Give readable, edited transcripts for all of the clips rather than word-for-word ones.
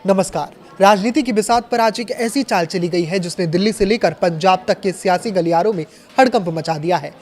नमस्कार। राजनीति की बिसात पर आज एक ऐसी चाल चली गई है जिसने दिल्ली से लेकर पंजाब तक के सियासी गलियारों में हड़कंप मचा दिया है।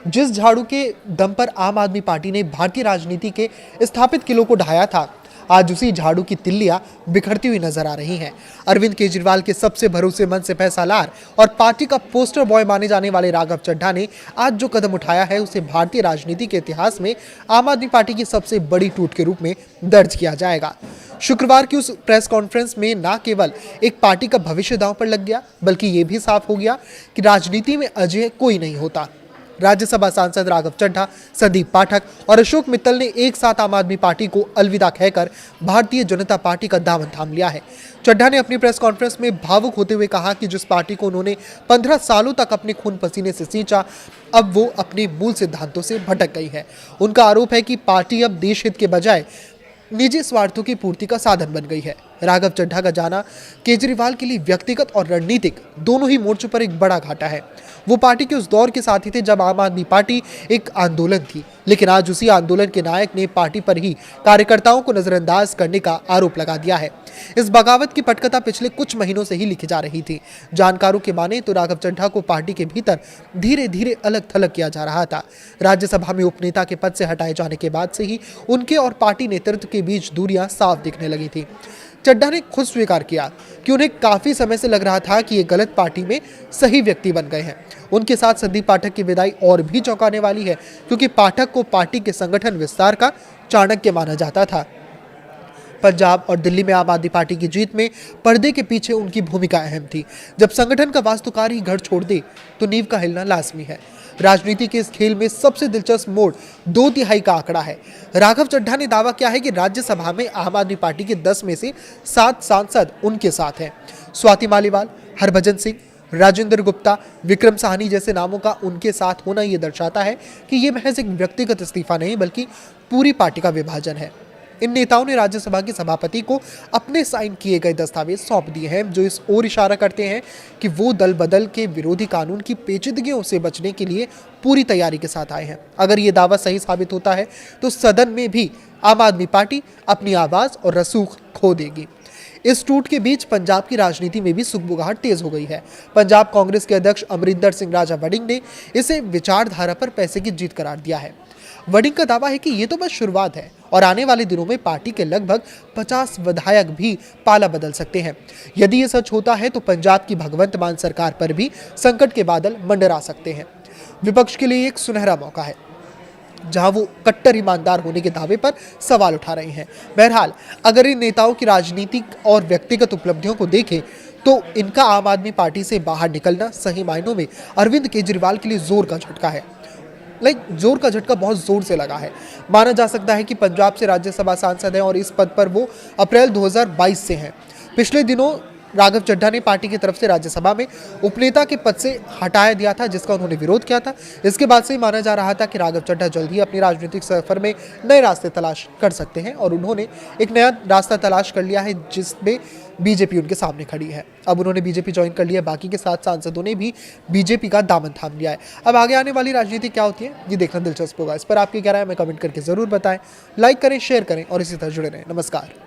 जिस झाड़ू के दम पर आम आदमी पार्टी ने भारतीय राजनीति के स्थापित किलों को ढाया था, आज उसी झाड़ू की तिल्लियां बिखरती हुई नजर आ रही हैं। अरविंद केजरीवाल के सबसे भरोसेमंद सिपहसालार और पार्टी का पोस्टर बॉय माने जाने वाले राघव चड्ढा ने आज जो कदम उठाया है उसे भारतीय राजनीति के इतिहास में आम आदमी पार्टी की सबसे बड़ी टूट के रूप में दर्ज किया जाएगा। शुक्रवार की उस प्रेस कॉन्फ्रेंस में न केवल एक पार्टी का भविष्य दांव पर लग गया, बल्कि ये भी साफ हो गया कि राजनीति में अजय कोई नहीं होता। राज्यसभा सांसद राघव चड्ढा, संदीप पाठक और अशोक मित्तल ने एक साथ आम आदमी पार्टी को अलविदा कहकर भारतीय जनता पार्टी का दामन थाम लिया है। चड्ढा ने अपनी प्रेस कॉन्फ्रेंस में भावुक होते हुए कहा कि जिस पार्टी को उन्होंने 15 सालों तक अपने खून पसीने से सींचा, अब वो अपने मूल सिद्धांतों से भटक गई है। उनका आरोप है कि पार्टी अब देश हित के बजाय निजी स्वार्थों की पूर्ति का साधन बन गई है। राघव चड्ढा का जाना केजरीवाल के लिए व्यक्तिगत और रणनीतिक दोनों ही मोर्चों पर एक बड़ा घाटा है। वो पार्टी के उस दौर के साथी थे जब आम आदमी पार्टी एक आंदोलन थी, लेकिन आज उसी आंदोलन के नायक ने पार्टी पर ही कार्यकर्ताओं को नजरअंदाज करने का आरोप लगा दिया है। इस बगावत की पटकथा पिछले कुछ महीनों से ही लिखी जा रही थी। जानकारों के माने तो राघव चड्ढा को पार्टी के भीतर धीरे धीरे अलग थलग किया जा रहा था। राज्यसभा में उपनेता के पद से हटाए जाने के बाद से ही उनके और पार्टी नेतृत्व के बीच दूरियां साफ दिखने लगी थी। चड्ढा ने खुद स्वीकार किया कि उन्हें काफी समय से लग रहा था कि ये गलत पार्टी में सही व्यक्ति बन गए हैं। उनके साथ संदीप पाठक की विदाई और भी चौंकाने वाली है, क्योंकि पाठक को पार्टी के संगठन विस्तार का चाणक्य माना जाता था। पंजाब और दिल्ली में आम आदमी पार्टी की जीत में पर्दे के पीछे उनकी भूमिका अहम थी। जब संगठन का वास्तुकार ही घर छोड़ दे तो नींव का हिलना लाजमी है। राजनीति के इस खेल में सबसे दिलचस्प मोड़ 2/3 का आंकड़ा है। राघव चड्ढा ने दावा किया है कि राज्यसभा में आम आदमी पार्टी के 10 में से 7 सांसद उनके साथ हैं। स्वाति मालीवाल, हरभजन सिंह, राजेंद्र गुप्ता, विक्रम साहनी जैसे नामों का उनके साथ होना यह दर्शाता है कि यह महज एक व्यक्तिगत इस्तीफा नहीं बल्कि पूरी पार्टी का विभाजन है। इन नेताओं ने राज्यसभा के सभापति को अपने साइन किए गए दस्तावेज सौंप दिए हैं, जो इस ओर इशारा करते हैं कि वो दल बदल के विरोधी कानून की पेचीदगियों से बचने के लिए पूरी तैयारी के साथ आए हैं। अगर ये दावा सही साबित होता है तो सदन में भी आम आदमी पार्टी अपनी आवाज और रसूख खो देगी। इस टूट के बीच पंजाब की राजनीति में भी सुगबुगाहट तेज हो गई है। पंजाब कांग्रेस के अध्यक्ष अमरिंदर सिंह राजा वड़िंग ने इसे विचारधारा पर पैसे की जीत करार दिया है। वड़िंग का दावा है कि ये तो बस शुरुआत है और आने वाले दिनों में पार्टी के लगभग 50 विधायक भी पाला बदल सकते हैं। यदि ये सच होता है तो पंजाब की भगवंत मान सरकार पर भी संकट के बादल मंडरा सकते हैं। विपक्ष के लिए एक सुनहरा मौका है जहां वो कट्टर ईमानदार होने के दावे पर सवाल उठा रहे हैं। बहरहाल, अगर इन नेताओं की राजनीतिक और व्यक्तिगत उपलब्धियों को देखें तो इनका आम आदमी पार्टी से बाहर निकलना सही मायनों में अरविंद केजरीवाल के लिए जोर का झटका है। जोर का झटका बहुत जोर से लगा है। माना जा सकता है कि पंजाब से राज्यसभा सांसद हैं और इस पद पर वो अप्रैल 2022 से हैं। पिछले दिनों राघव चड्ढा ने पार्टी की तरफ से राज्यसभा में उपनेता के पद से हटाया दिया था, जिसका उन्होंने विरोध किया था। इसके बाद से ही माना जा रहा था कि राघव चड्ढा जल्द ही अपनी राजनीतिक सफर में नए रास्ते तलाश कर सकते हैं और उन्होंने एक नया रास्ता तलाश कर लिया है, जिसमें बीजेपी उनके सामने खड़ी है। अब उन्होंने बीजेपी ज्वाइन कर लिया, बाकी के 7 सांसदों ने भी बीजेपी का दामन थाम लिया है। अब आगे आने वाली राजनीति क्या होती है ये देखना दिलचस्प होगा। इस पर आपकी क्या राय है, हमें कमेंट करके जरूर बताएं। लाइक करें, शेयर करें और इसी तरह जुड़े रहें। नमस्कार।